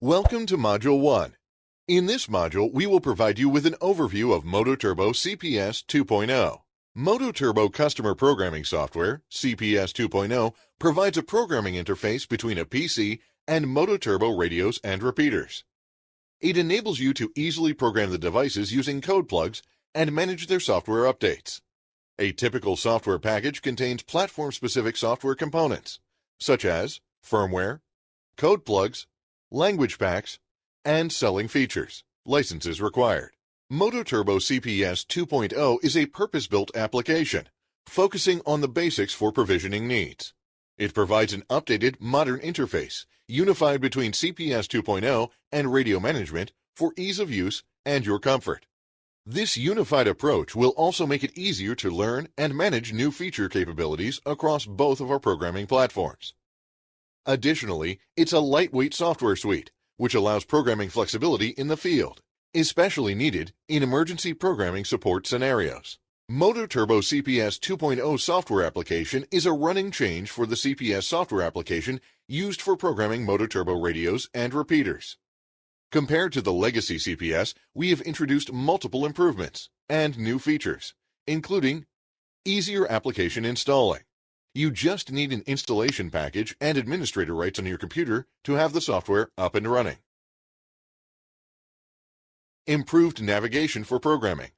Welcome to Module 1. In this module, we will provide you with an overview of MOTOTRBO CPS 2.0. MOTOTRBO Customer Programming Software, CPS 2.0, provides a programming interface between a PC and MOTOTRBO radios and repeaters. It enables you to easily program the devices using code plugs and manage their software updates. A typical software package contains platform-specific software components, such as firmware, code plugs, language packs, and selling features. Licenses required. MOTOTRBO CPS 2.0 is a purpose-built application, focusing on the basics for provisioning needs. It provides an updated, modern interface, unified between CPS 2.0 and radio management for ease of use and your comfort. This unified approach will also make it easier to learn and manage new feature capabilities across both of our programming platforms. Additionally, it's a lightweight software suite, which allows programming flexibility in the field, especially needed in emergency programming support scenarios. MOTOTRBO CPS 2.0 software application is a running change for the CPS software application used for programming MOTOTRBO radios and repeaters. Compared to the legacy CPS, we have introduced multiple improvements and new features, including easier application installing. You just need an installation package and administrator rights on your computer to have the software up and running. Improved navigation for programming.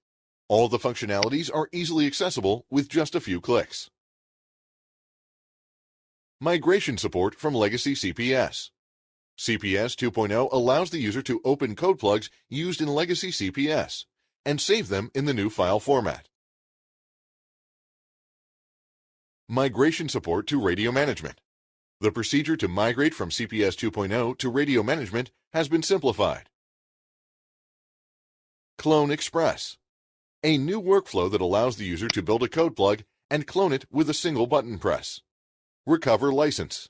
All the functionalities are easily accessible with just a few clicks. Migration support from legacy CPS. CPS 2.0 allows the user to open code plugs used in legacy CPS and save them in the new file format. Migration support to radio management. The procedure to migrate from CPS 2.0 to radio management has been simplified. Clone Express. A new workflow that allows the user to build a code plug and clone it with a single button press. Recover license.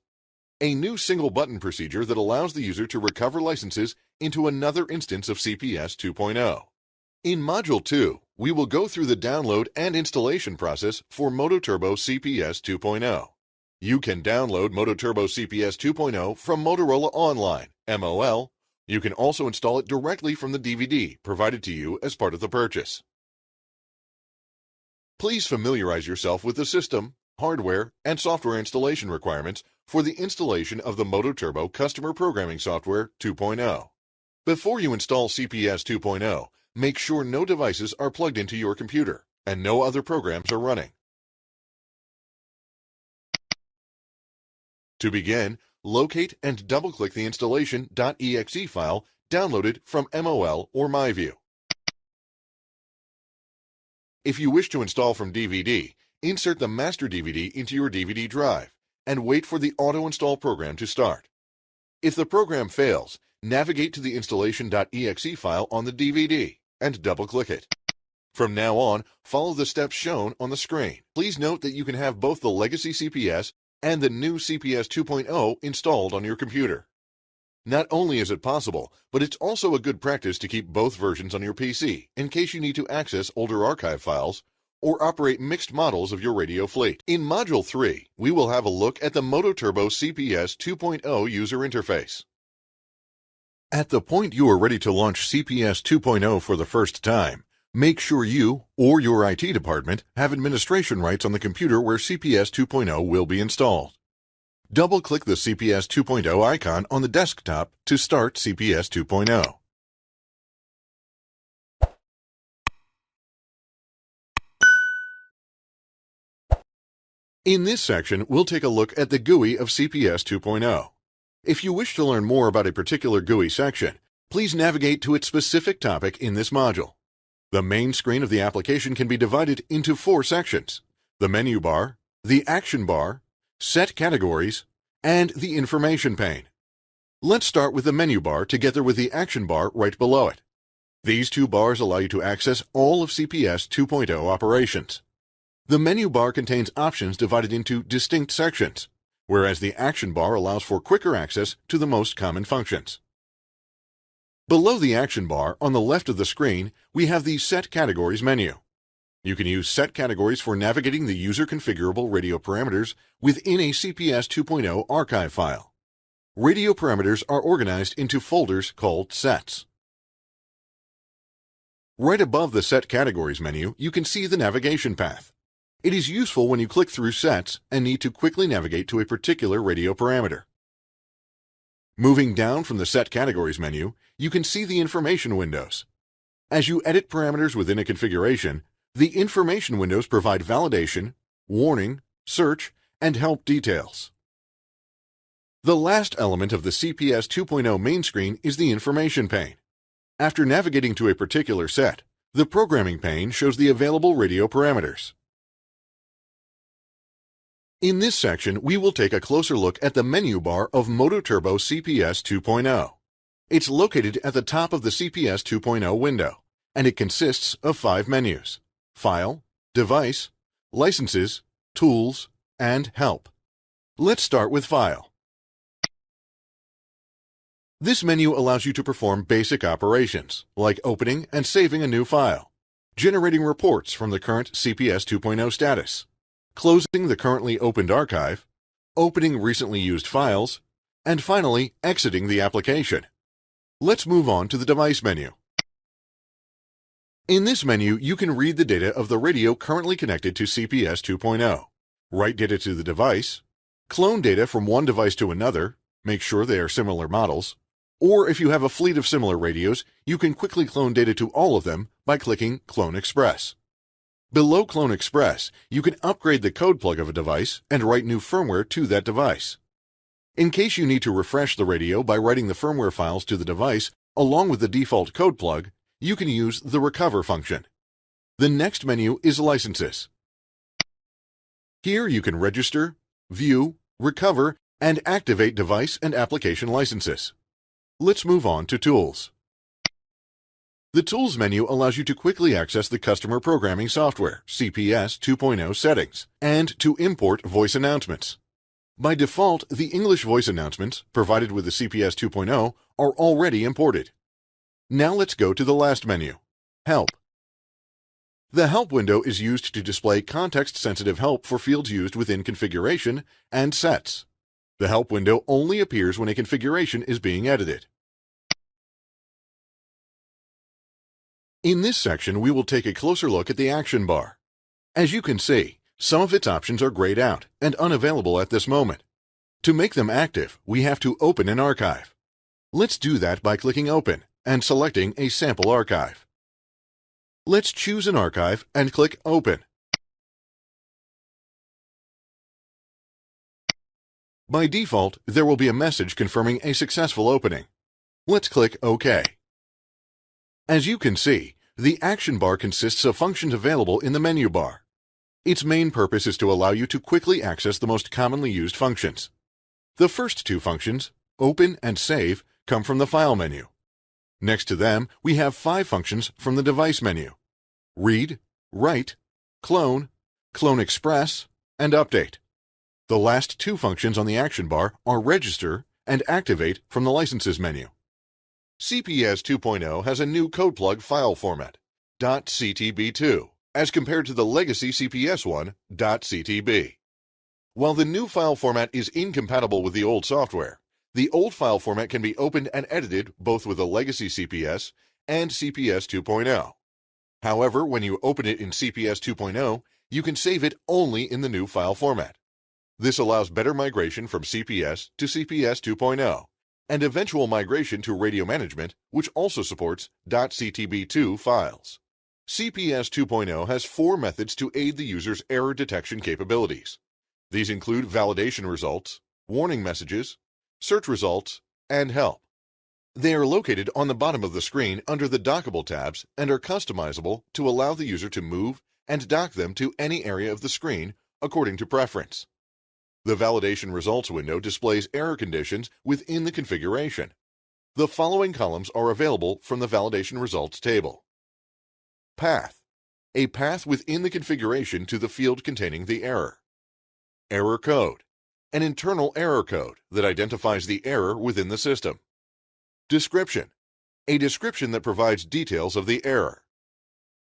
A new single button procedure that allows the user to recover licenses into another instance of CPS 2.0. In Module 2, we will go through the download and installation process for MOTOTRBO CPS 2.0. You can download MOTOTRBO CPS 2.0 from Motorola Online, MOL. You can also install it directly from the DVD provided to you as part of the purchase. Please familiarize yourself with the system, hardware, and software installation requirements for the installation of the MOTOTRBO Customer Programming Software 2.0. Before you install CPS 2.0, make sure no devices are plugged into your computer and no other programs are running. To begin, locate and double-click the installation.exe file downloaded from MOL or MyView. If you wish to install from DVD, insert the master DVD into your DVD drive and wait for the auto-install program to start. If the program fails, navigate to the installation.exe file on the DVD and double-click it. From now on, follow the steps shown on the screen. Please note that you can have both the legacy CPS and the new CPS 2.0 installed on your computer. Not only is it possible, but it's also a good practice to keep both versions on your PC in case you need to access older archive files or operate mixed models of your radio fleet. In Module 3, we will have a look at the MOTOTRBO CPS 2.0 user interface. At the point you are ready to launch CPS 2.0 for the first time, make sure you or your IT department have administration rights on the computer where CPS 2.0 will be installed. Double-click the CPS 2.0 icon on the desktop to start CPS 2.0. In this section, we'll take a look at the GUI of CPS 2.0. If you wish to learn more about a particular GUI section, please navigate to its specific topic in this module. The main screen of the application can be divided into 4 sections: the menu bar, the action bar, set categories, and the information pane. Let's start with the menu bar together with the action bar right below it. These 2 bars allow you to access all of CPS 2.0 operations. The menu bar contains options divided into distinct sections, whereas the action bar allows for quicker access to the most common functions. Below the action bar, on the left of the screen, we have the Set Categories menu. You can use set categories for navigating the user configurable radio parameters within a CPS 2.0 archive file. Radio parameters are organized into folders called sets. Right above the Set Categories menu, you can see the navigation path. It is useful when you click through sets and need to quickly navigate to a particular radio parameter. Moving down from the Set Categories menu, you can see the information windows. As you edit parameters within a configuration, the information windows provide validation, warning, search, and help details. The last element of the CPS 2.0 main screen is the information pane. After navigating to a particular set, the programming pane shows the available radio parameters. In this section, we will take a closer look at the menu bar of MOTOTRBO CPS 2.0. It's located at the top of the CPS 2.0 window, and it consists of 5 menus: File, Device, Licenses, Tools, and Help. Let's start with File. This menu allows you to perform basic operations, like opening and saving a new file, generating reports from the current CPS 2.0 status, closing the currently opened archive, opening recently used files, and finally exiting the application. Let's move on to the Device menu. In this menu, you can read the data of the radio currently connected to CPS 2.0, write data to the device, clone data from one device to another, make sure they are similar models, or if you have a fleet of similar radios, you can quickly clone data to all of them by clicking Clone Express. Below Clone Express, you can upgrade the code plug of a device and write new firmware to that device. In case you need to refresh the radio by writing the firmware files to the device along with the default code plug, you can use the Recover function. The next menu is Licenses. Here you can register, view, recover, and activate device and application licenses. Let's move on to Tools. The Tools menu allows you to quickly access the Customer Programming Software (CPS 2.0) settings and to import voice announcements. By default, the English voice announcements provided with the CPS 2.0 are already imported. Now let's go to the last menu, Help. The Help window is used to display context-sensitive help for fields used within configuration and sets. The Help window only appears when a configuration is being edited. In this section, we will take a closer look at the action bar. As you can see, some of its options are grayed out and unavailable at this moment. To make them active, we have to open an archive. Let's do that by clicking Open and selecting a sample archive. Let's choose an archive and click Open. By default, there will be a message confirming a successful opening. Let's click OK. As you can see, the action bar consists of functions available in the menu bar. Its main purpose is to allow you to quickly access the most commonly used functions. The first 2 functions, Open and Save, come from the File menu. Next to them, we have 5 functions from the Device menu: Read, Write, Clone, Clone Express, and Update. The last 2 functions on the action bar are Register and Activate from the Licenses menu. CPS 2.0 has a new code plug file format, .ctb2, as compared to the legacy CPS one, .ctb. While the new file format is incompatible with the old software, the old file format can be opened and edited both with the legacy CPS and CPS 2.0. However, when you open it in CPS 2.0, you can save it only in the new file format. This allows better migration from CPS to CPS 2.0, and eventual migration to radio management, which also supports .ctb2 files. CPS 2.0 has 4 methods to aid the user's error detection capabilities. These include validation results, warning messages, search results, and help. They are located on the bottom of the screen under the dockable tabs and are customizable to allow the user to move and dock them to any area of the screen according to preference. The validation results window displays error conditions within the configuration. The following columns are available from the validation results table. Path, a path within the configuration to the field containing the error. Error code, an internal error code that identifies the error within the system. Description, a description that provides details of the error.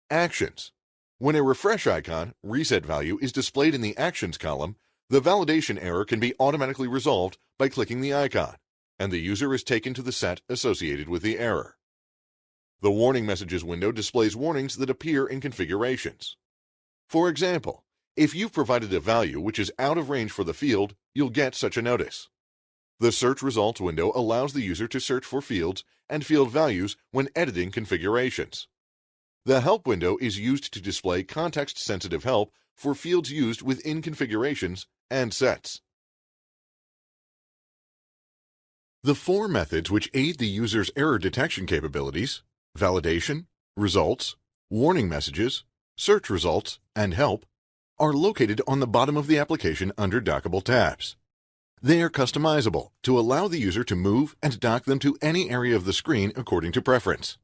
Actions, when a refresh icon, reset value, is displayed in the Actions column, the validation error can be automatically resolved by clicking the icon. and the user is taken to the set associated with the error. The Warning Messages window displays warnings that appear in configurations. For example, if you've provided a value which is out of range for the field, you'll get such a notice. The Search Results window allows the user to search for fields and field values when editing configurations. The Help window is used to display context-sensitive help for fields used within configurations and sets. The four methods which aid the user's error detection capabilities, validation, results, warning messages, search results, and help, are located on the bottom of the application under dockable tabs. They are customizable to allow the user to move and dock them to any area of the screen according to preference.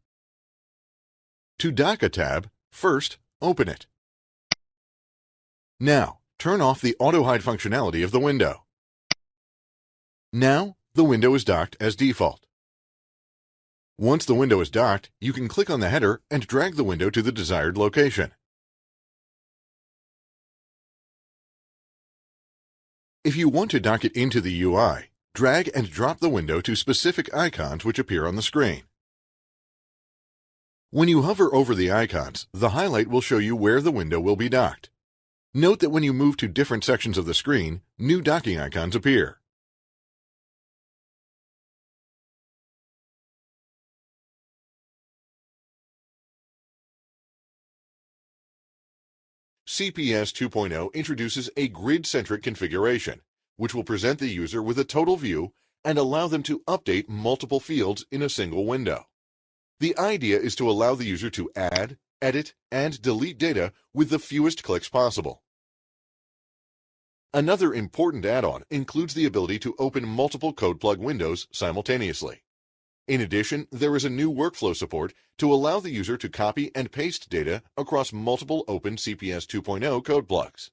To dock a tab, first open it. Now, turn off the auto-hide functionality of the window. Now, the window is docked as default. Once the window is docked, you can click on the header and drag the window to the desired location. If you want to dock it into the UI, drag and drop the window to specific icons which appear on the screen. When you hover over the icons, the highlight will show you where the window will be docked. Note that when you move to different sections of the screen, new docking icons appear. CPS 2.0 introduces a grid-centric configuration, which will present the user with a total view and allow them to update multiple fields in a single window. The idea is to allow the user to add, edit, and delete data with the fewest clicks possible. Another important add-on includes the ability to open multiple code plug windows simultaneously. In addition, there is a new workflow support to allow the user to copy and paste data across multiple open CPS 2.0 code plugs.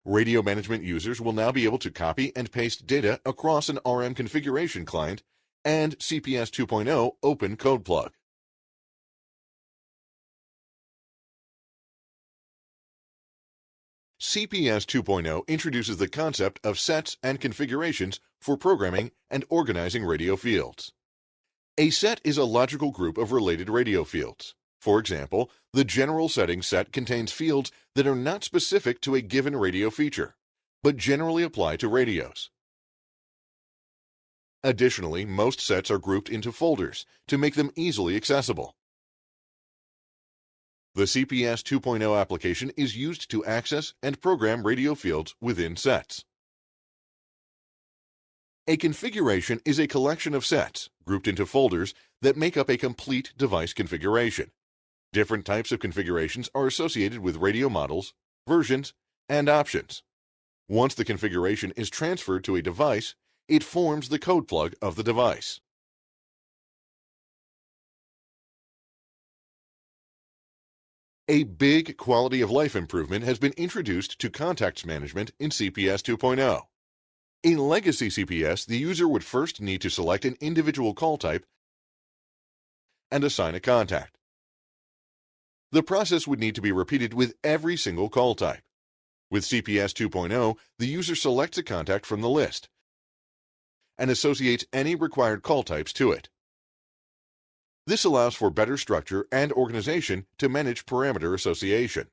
Radio management users will now be able to copy and paste data across an RM configuration client and CPS 2.0 open code plug. CPS 2.0 introduces the concept of sets and configurations for programming and organizing radio fields. A set is a logical group of related radio fields. For example, the general settings set contains fields that are not specific to a given radio feature, but generally apply to radios. Additionally, most sets are grouped into folders to make them easily accessible. The CPS 2.0 application is used to access and program radio fields within sets. A configuration is a collection of sets grouped into folders that make up a complete device configuration. Different types of configurations are associated with radio models, versions, and options. Once the configuration is transferred to a device, it forms the code plug of the device. A big quality of life improvement has been introduced to contacts management in CPS 2.0. In legacy CPS, the user would first need to select an individual call type and assign a contact. The process would need to be repeated with every single call type. With CPS 2.0, the user selects a contact from the list and associates any required call types to it. This allows for better structure and organization to manage parameter association.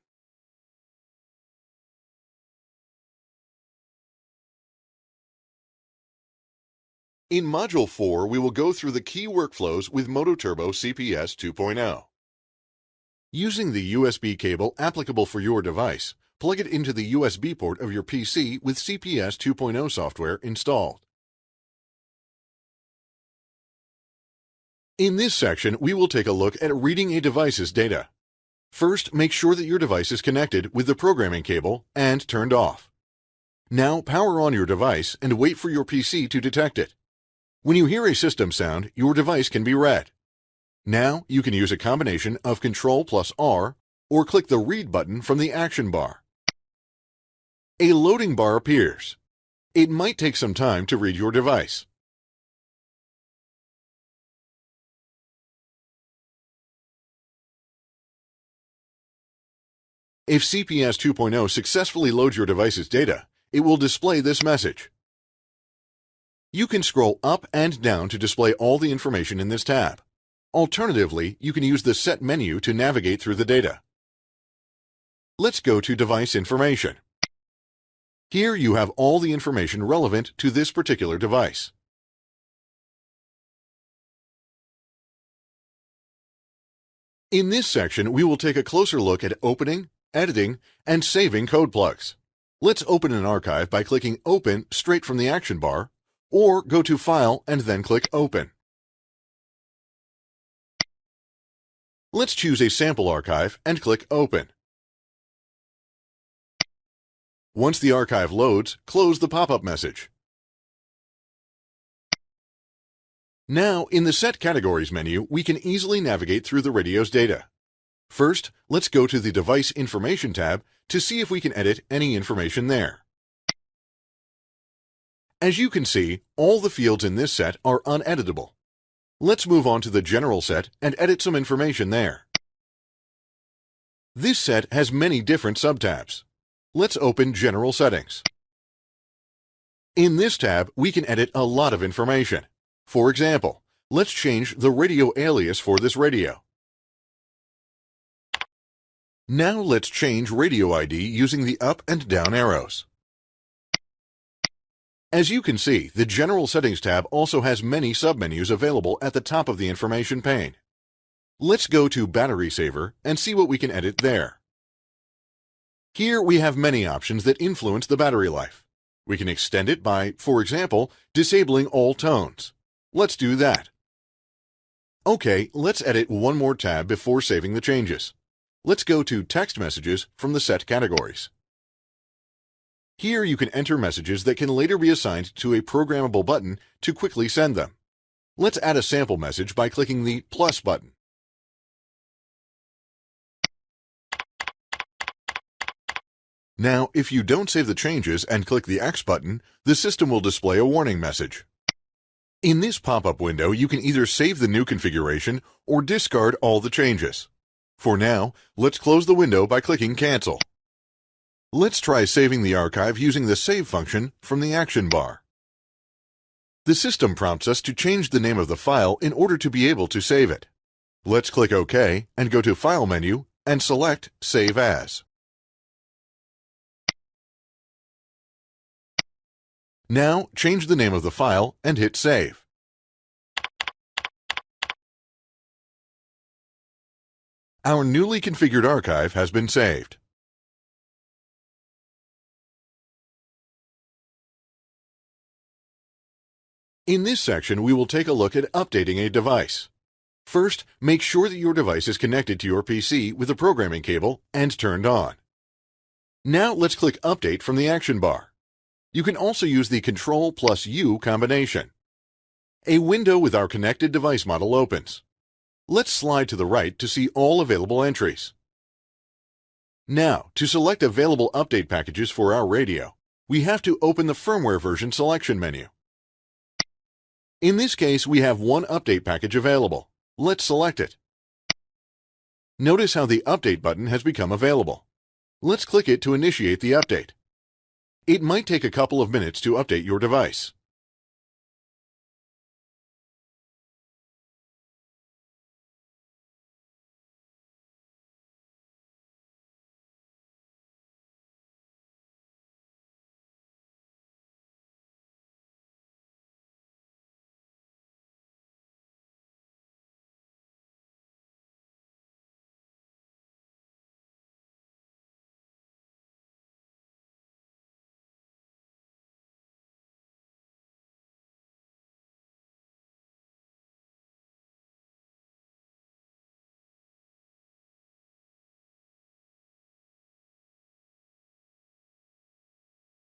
In Module 4, we will go through the key workflows with MOTOTRBO CPS 2.0. Using the USB cable applicable for your device, plug it into the USB port of your PC with CPS 2.0 software installed. In this section, we will take a look at reading a device's data. First, make sure that your device is connected with the programming cable and turned off. Now, power on your device and wait for your PC to detect it. When you hear a system sound, your device can be read. Now, you can use a combination of Ctrl plus R or click the Read button from the action bar. A loading bar appears. It might take some time to read your device. If CPS 2.0 successfully loads your device's data, it will display this message. You can scroll up and down to display all the information in this tab. Alternatively, you can use the Set menu to navigate through the data. Let's go to Device Information. Here you have all the information relevant to this particular device. In this section, we will take a closer look at opening, editing, and saving code plugs. Let's open an archive by clicking Open straight from the action bar, or go to File and then click Open. Let's choose a sample archive and click Open. Once the archive loads, close the pop-up message. Now, in the Set Categories menu, we can easily navigate through the radio's data. First, let's go to the Device Information tab to see if we can edit any information there. As you can see, all the fields in this set are uneditable. Let's move on to the General set and edit some information there. This set has many different subtabs. Let's open General Settings. In this tab, we can edit a lot of information. For example, let's change the radio alias for this radio. Now let's change radio ID using the up and down arrows. As you can see, the General Settings tab also has many submenus available at the top of the information pane. Let's go to Battery Saver and see what we can edit there. Here we have many options that influence the battery life. We can extend it by, for example, disabling all tones. Let's do that. Okay, let's edit one more tab before saving the changes. Let's go to Text Messages from the Set Categories. Here you can enter messages that can later be assigned to a programmable button to quickly send them. Let's add a sample message by clicking the plus button. Now, if you don't save the changes and click the X button, the system will display a warning message. In this pop-up window, you can either save the new configuration or discard all the changes. For now, let's close the window by clicking Cancel. Let's try saving the archive using the Save function from the action bar. The system prompts us to change the name of the file in order to be able to save it. Let's click OK and go to File menu and select Save As. Now, change the name of the file and hit Save. Our newly configured archive has been saved. In this section, we will take a look at updating a device. First, make sure that your device is connected to your PC with a programming cable and turned on. Now let's click Update from the action bar. You can also use the Ctrl+U combination. A window with our connected device model opens. Let's slide to the right to see all available entries. Now, to select available update packages for our radio, we have to open the Firmware Version selection menu. In this case, we have one update package available. Let's select it. Notice how the Update button has become available. Let's click it to initiate the update. It might take a couple of minutes to update your device.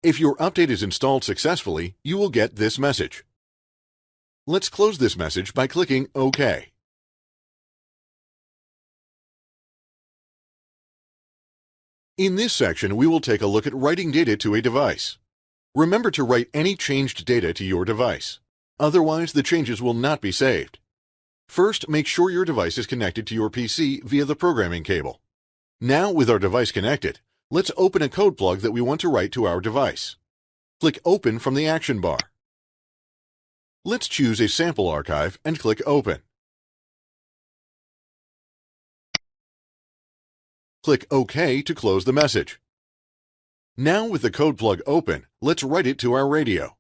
If your update is installed successfully, you will get this message. Let's close this message by clicking OK. In this section, we will take a look at writing data to a device. Remember to write any changed data to your device. Otherwise, the changes will not be saved. First, make sure your device is connected to your PC via the programming cable. Now, with our device connected, let's open a code plug that we want to write to our device. Click Open from the action bar. Let's choose a sample archive and click Open. Click OK to close the message. Now with the code plug open, let's write it to our radio.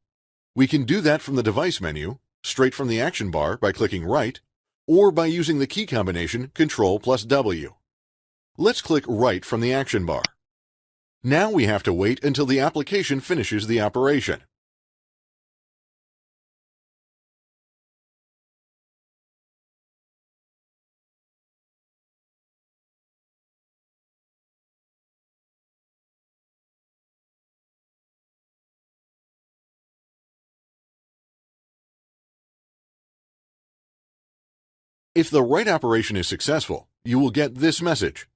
We can do that from the device menu, straight from the action bar by clicking Write, or by using the key combination Ctrl+W. Let's click Write from the action bar. Now we have to wait until the application finishes the operation. If the write operation is successful, you will get this message.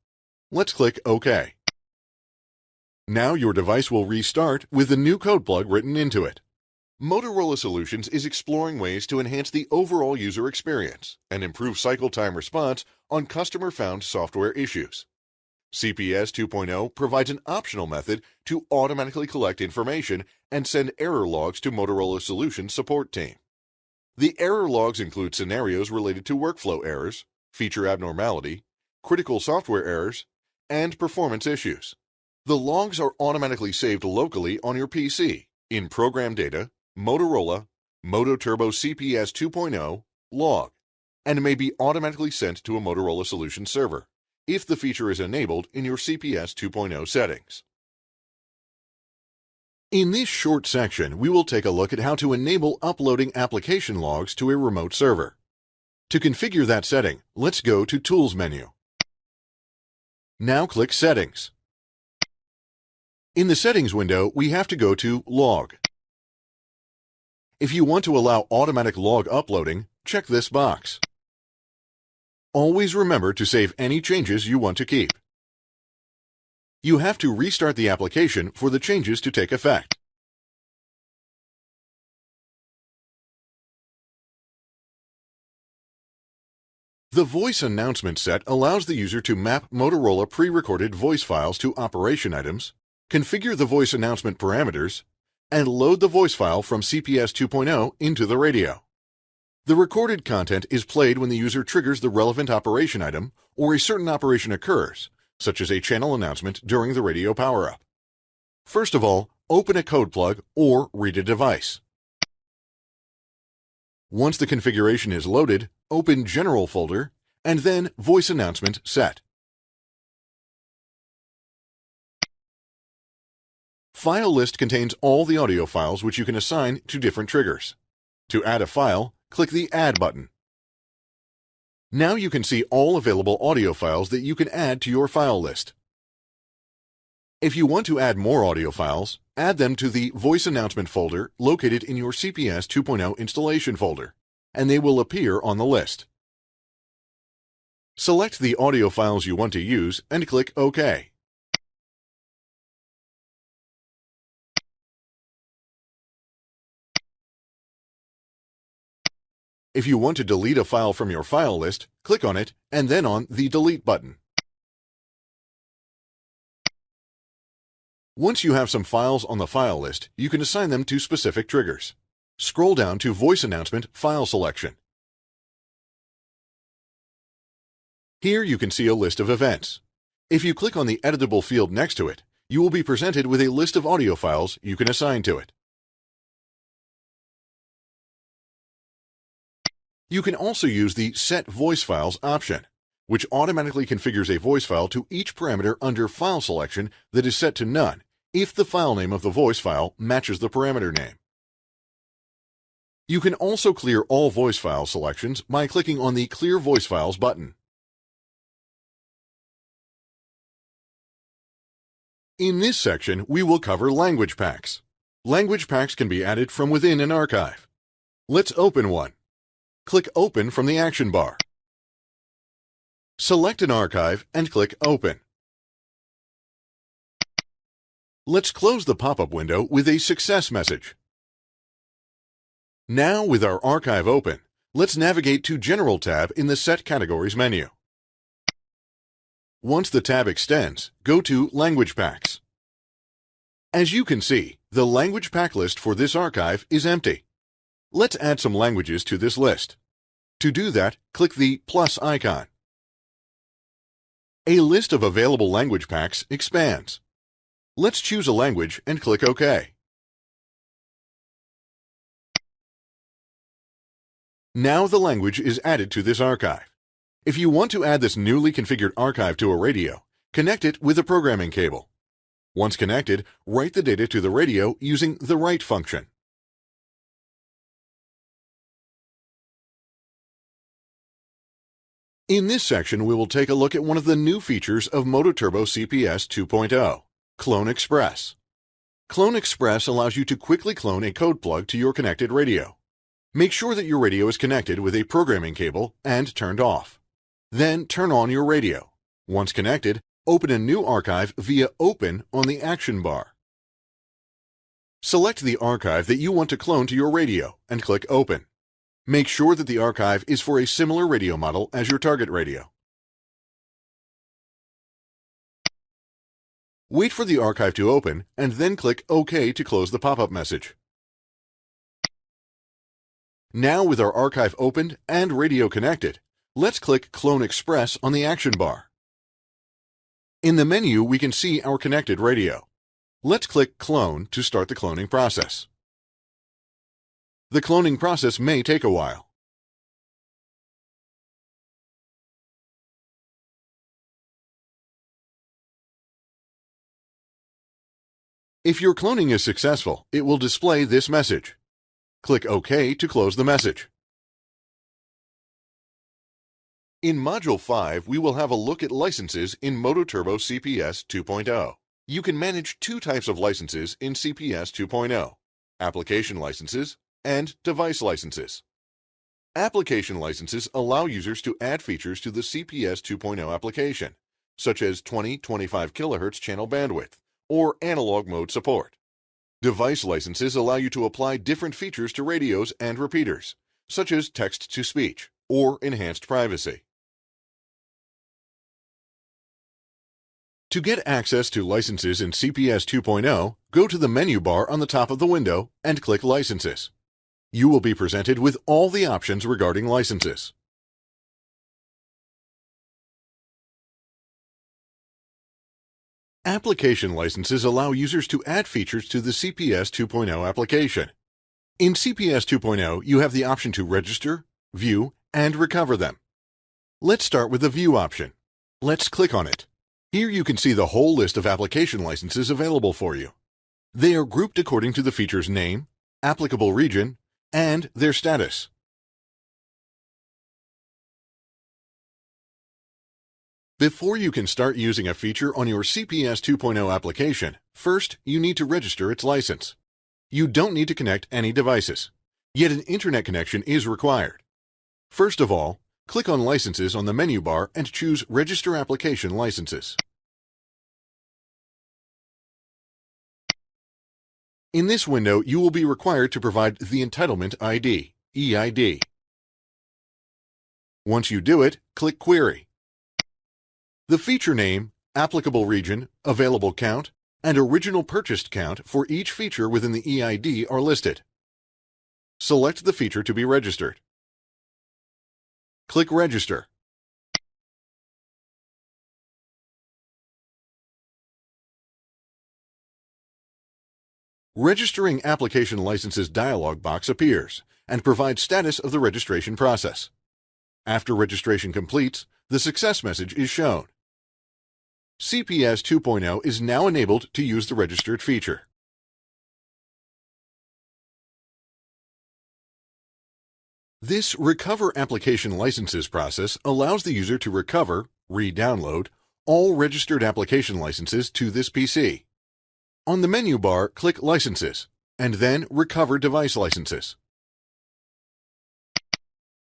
Let's click OK. Now your device will restart with the new code plug written into it. Motorola Solutions is exploring ways to enhance the overall user experience and improve cycle time response on customer-found software issues. CPS 2.0 provides an optional method to automatically collect information and send error logs to Motorola Solutions support team. The error logs include scenarios related to workflow errors, feature abnormality, critical software errors, and performance issues. The logs are automatically saved locally on your PC in Program Data, Motorola, MOTOTRBO CPS 2.0, Log, and may be automatically sent to a Motorola Solutions server if the feature is enabled in your CPS 2.0 settings. In this short section, we will take a look at how to enable uploading application logs to a remote server. To configure that setting, let's go to Tools menu. Now click Settings. In the Settings window, we have to go to Log. If you want to allow automatic log uploading, check this box. Always remember to save any changes you want to keep. You have to restart the application for the changes to take effect. The voice announcement set allows the user to map Motorola pre-recorded voice files to operation items, configure the voice announcement parameters, and load the voice file from CPS 2.0 into the radio. The recorded content is played when the user triggers the relevant operation item or a certain operation occurs, such as a channel announcement during the radio power-up. First of all, open a code plug or read a device. Once the configuration is loaded, open General folder and then Voice Announcement Set. File list contains all the audio files which you can assign to different triggers. To add a file, click the Add button. Now you can see all available audio files that you can add to your file list. If you want to add more audio files, add them to the Voice Announcement folder located in your CPS 2.0 installation folder, and they will appear on the list. Select the audio files you want to use and click OK. If you want to delete a file from your file list, click on it and then on the Delete button. Once you have some files on the file list, you can assign them to specific triggers. Scroll down to Voice Announcement File Selection. Here you can see a list of events. If you click on the editable field next to it, you will be presented with a list of audio files you can assign to it. You can also use the Set Voice Files option, which automatically configures a voice file to each parameter under File Selection that is set to None if the file name of the voice file matches the parameter name. You can also clear all voice file selections by clicking on the Clear Voice Files button. In this section, we will cover language packs. Language packs can be added from within an archive. Let's open one. Click Open from the action bar. Select an archive and click Open. Let's close the pop-up window with a success message. Now, with our archive open, let's navigate to General tab in the Set Categories menu. Once the tab extends, go to Language Packs. As you can see, the language pack list for this archive is empty. Let's add some languages to this list. To do that, click the plus icon. A list of available language packs expands. Let's choose a language and click OK. Now the language is added to this archive. If you want to add this newly configured archive to a radio, connect it with a programming cable. Once connected, write the data to the radio using the write function. In this section, we will take a look at one of the new features of MOTOTRBO CPS 2.0, Clone Express. Clone Express allows you to quickly clone a code plug to your connected radio. Make sure that your radio is connected with a programming cable and turned off. Then turn on your radio. Once connected, open a new archive via Open on the action bar. Select the archive that you want to clone to your radio and click Open. Make sure that the archive is for a similar radio model as your target radio. Wait for the archive to open and then click OK to close the pop-up message. Now with our archive opened and radio connected, let's click Clone Express on the action bar. In the menu, we can see our connected radio. Let's click Clone to start the cloning process. The cloning process may take a while. If your cloning is successful, it will display this message. Click OK to close the message. In Module 5, we will have a look at licenses in MOTOTRBO CPS 2.0. You can manage two types of licenses in CPS 2.0, application licenses and device licenses. Application licenses allow users to add features to the CPS 2.0 application, such as 20-25 kHz channel bandwidth or analog mode support. Device licenses allow you to apply different features to radios and repeaters, such as text-to-speech or enhanced privacy. To get access to licenses in CPS 2.0, go to the menu bar on the top of the window and click Licenses. You will be presented with all the options regarding licenses. Application licenses allow users to add features to the CPS 2.0 application. In CPS 2.0, you have the option to register, view, and recover them. Let's start with the View option. Let's click on it. Here you can see the whole list of application licenses available for you. They are grouped according to the feature's name, applicable region, and their status. Before you can start using a feature on your CPS 2.0 application, first you need to register its license. You don't need to connect any devices, yet an internet connection is required. First of all, click on Licenses on the menu bar and choose Register Application Licenses. In this window, you will be required to provide the Entitlement ID, EID. Once you do it, click Query. The feature name, applicable region, available count, and original purchased count for each feature within the EID are listed. Select the feature to be registered. Click Register. Registering Application Licenses dialog box appears and provides status of the registration process. After registration completes, the success message is shown. CPS 2.0 is now enabled to use the registered feature. This Recover Application Licenses process allows the user to recover, re-download, all registered application licenses to this PC. On the menu bar, click Licenses, and then Recover Device Licenses.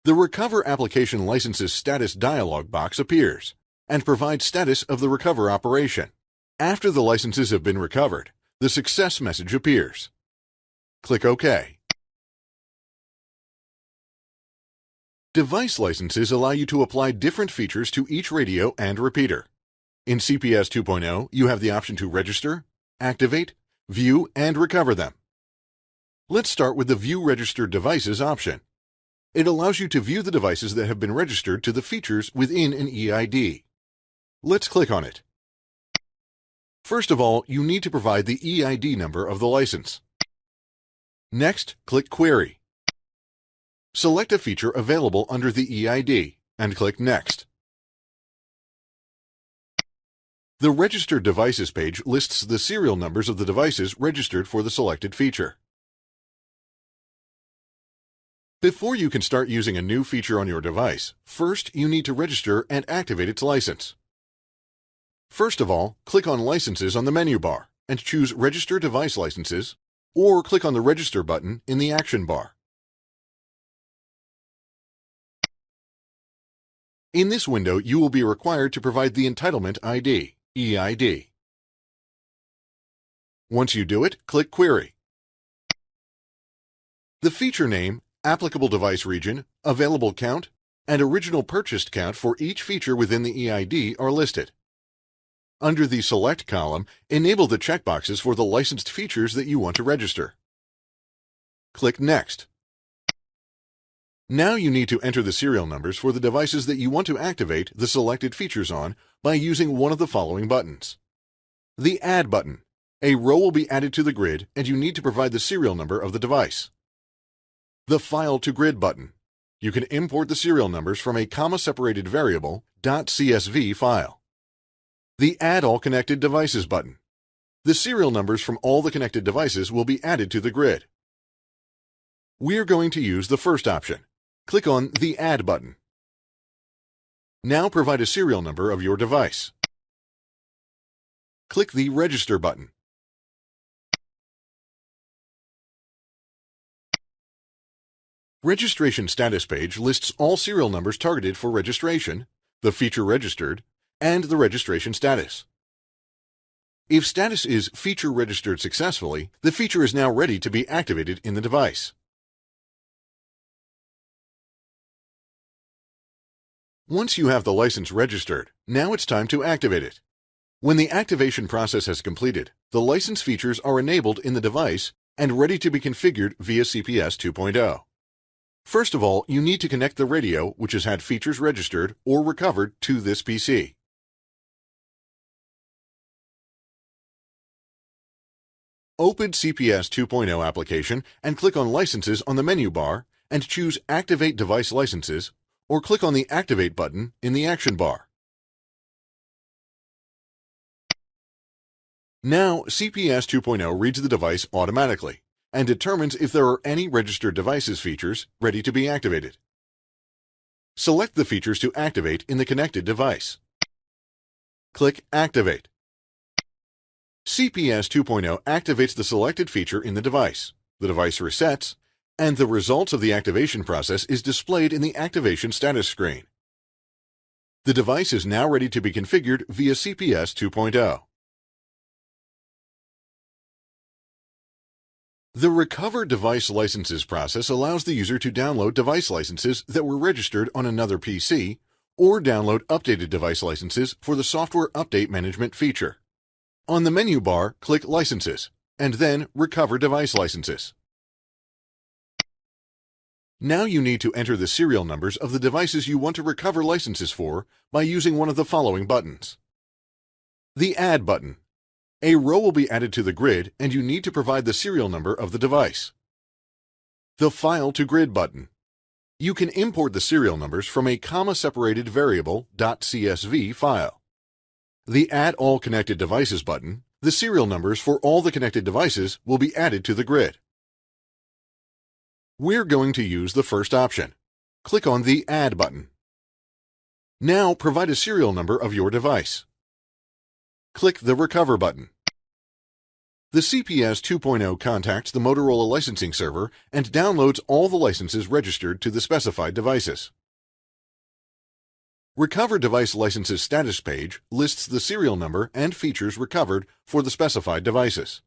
The Recover Application Licenses status dialog box appears and provides status of the recover operation. After the licenses have been recovered, the success message appears. Click OK. Device licenses allow you to apply different features to each radio and repeater. In CPS 2.0, you have the option to register, activate, view, and recover them. Let's start with the View Registered Devices option. It allows you to view the devices that have been registered to the features within an EID. Let's click on it. First of all, you need to provide the EID number of the license. Next, click Query. Select a feature available under the EID and click Next. The Registered Devices page lists the serial numbers of the devices registered for the selected feature. Before you can start using a new feature on your device, first you need to register and activate its license. First of all, click on Licenses on the menu bar and choose Register Device Licenses, or click on the Register button in the action bar. In this window, you will be required to provide the Entitlement ID, EID. Once you do it, click Query. The feature name, applicable device region, available count, and original purchased count for each feature within the EID are listed. Under the Select column, enable the checkboxes for the licensed features that you want to register. Click Next. Now you need to enter the serial numbers for the devices that you want to activate the selected features on by using one of the following buttons. The Add button. A row will be added to the grid and you need to provide the serial number of the device. The File to Grid button. You can import the serial numbers from a comma-separated variable .csv file. The Add All Connected Devices button. The serial numbers from all the connected devices will be added to the grid. We're going to use the first option. Click on the Add button. Now provide a serial number of your device. Click the Register button. Registration Status page lists all serial numbers targeted for registration, the feature registered, and the registration status. If status is Feature Registered Successfully, the feature is now ready to be activated in the device. Once you have the license registered, now it's time to activate it. When the activation process has completed, the license features are enabled in the device and ready to be configured via CPS 2.0. First of all, you need to connect the radio, which has had features registered or recovered, to this PC. Open CPS 2.0 application and click on Licenses on the menu bar and choose Activate Device Licenses, or click on the Activate button in the action bar. Now, CPS 2.0 reads the device automatically and determines if there are any registered devices features ready to be activated. Select the features to activate in the connected device. Click Activate. CPS 2.0 activates the selected feature in the device resets, and the results of the activation process is displayed in the activation status screen. The device is now ready to be configured via CPS 2.0. The Recover Device Licenses process allows the user to download device licenses that were registered on another PC or download updated device licenses for the Software Update Management feature. On the menu bar, click Licenses, and then Recover Device Licenses. Now you need to enter the serial numbers of the devices you want to recover licenses for by using one of the following buttons. The Add button. A row will be added to the grid and you need to provide the serial number of the device. The File to Grid button. You can import the serial numbers from a comma-separated variable .csv file. The Add All Connected Devices button. The serial numbers for all the connected devices will be added to the grid. We're going to use the first option. Click on the Add button. Now provide a serial number of your device. Click the Recover button. The CPS 2.0 contacts the Motorola licensing server and downloads all the licenses registered to the specified devices. Recover Device Licenses status page lists the serial number and features recovered for the specified devices.